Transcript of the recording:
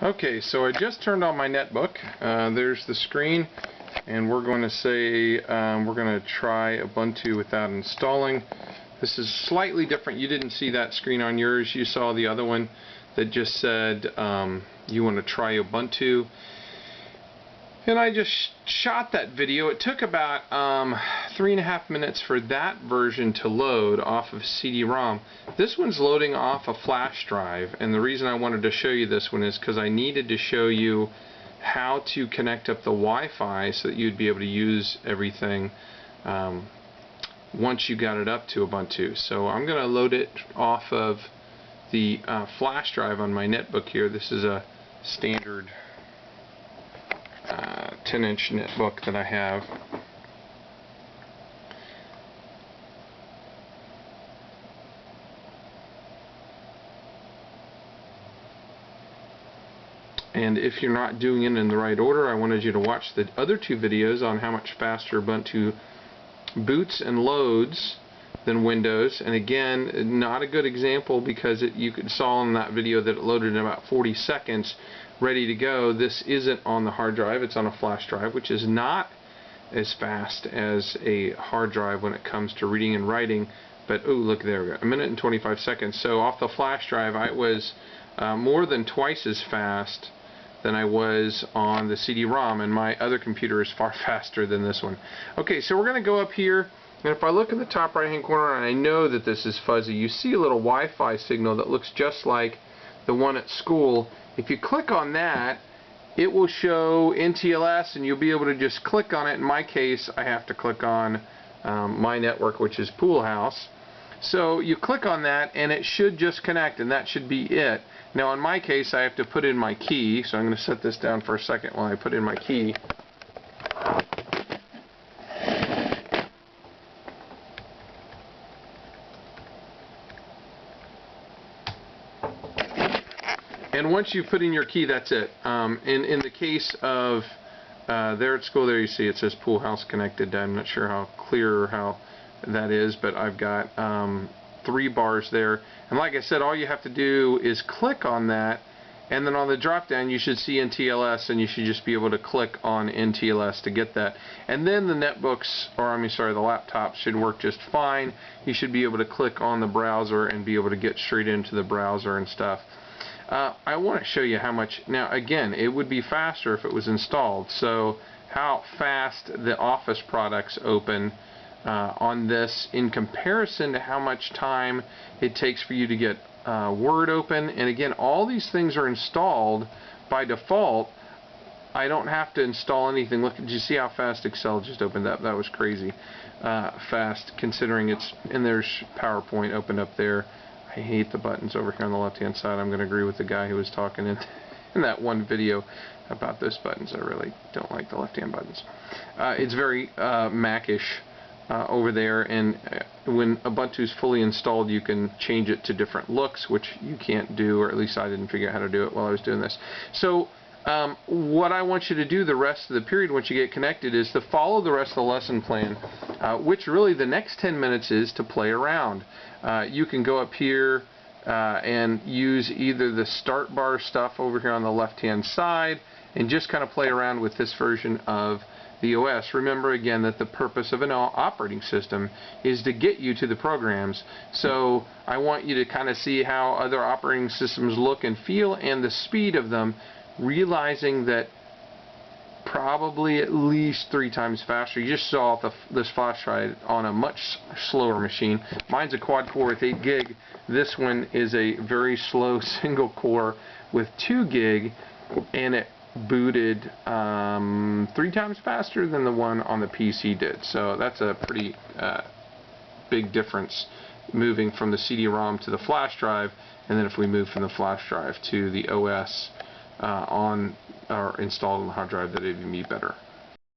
Okay, so I just turned on my netbook. There's the screen, and we're going to say we're going to try Ubuntu without installing. This is slightly different. You didn't see that screen on yours. You saw the other one that just said you want to try Ubuntu. And I just shot that video. It took about 3.5 minutes for that version to load off of CD-ROM. This one's loading off a flash drive, and the reason I wanted to show you this one is because I needed to show you how to connect up the Wi-Fi so that you'd be able to use everything once you got it up to Ubuntu. So I'm going to load it off of the flash drive on my netbook here. This is a standard 10-inch netbook that I have. And if you're not doing it in the right order, I wanted you to watch the other two videos on how much faster Ubuntu boots and loads than Windows. And again, not a good example because you saw in that video that it loaded in about 40 seconds ready to go. This isn't on the hard drive, it's on a flash drive, which is not as fast as a hard drive when it comes to reading and writing. But oh, look, there we go, 1 minute and 25 seconds. So off the flash drive I was more than twice as fast than I was on the CD-ROM, and my other computer is far faster than this one. Okay, so we're going to go up here, and if I look in the top right hand corner, and I know that this is fuzzy, you see a little Wi-Fi signal that looks just like the one at school. If you click on that, it will show NTLS, and you'll be able to just click on it. In my case, I have to click on my network, which is Pool House. So you click on that, and it should just connect, and that should be it. Now, in my case, I have to put in my key, so I'm going to set this down for a second while I put in my key. And once you put in your key, that's it. In the case of there at school, there you see it says Pool House connected. I'm not sure how clear or how that is, but I've got 3 bars there. And like I said, all you have to do is click on that, and then on the drop down you should see NTLS, and you should just be able to click on NTLS to get that. And then the netbooks, or I mean sorry, the laptops should work just fine. You should be able to click on the browser and be able to get straight into the browser and stuff. I want to show you how much. Now again, it would be faster if it was installed. So how fast the Office products open on this in comparison to how much time it takes for you to get Word open. And again, all these things are installed by default. I don't have to install anything. Look, did you see how fast Excel just opened up? That was crazy fast, considering it's, and there's PowerPoint opened up there. I hate the buttons over here on the left hand side. I'm going to agree with the guy who was talking in that one video about those buttons. I really don't like the left hand buttons. It's very Mac-ish over there, and when Ubuntu's fully installed you can change it to different looks, which you can't do, or at least I didn't figure out how to do it while I was doing this. So what I want you to do the rest of the period once you get connected is to follow the rest of the lesson plan, which really the next 10 minutes is to play around. You can go up here and use either the start bar stuff over here on the left hand side and just kind of play around with this version of the OS. Remember again that the purpose of an operating system is to get you to the programs. So I want you to kind of see how other operating systems look and feel and the speed of them, realizing that probably at least 3 times faster. You just saw this flash drive on a much slower machine. Mine's a quad core with 8 gig. This one is a very slow single core with 2 gig, and it booted 3 times faster than the one on the PC did. So that's a pretty big difference moving from the CD-ROM to the flash drive, and then if we move from the flash drive to the OS on or installed on the hard drive, that it'd even be better.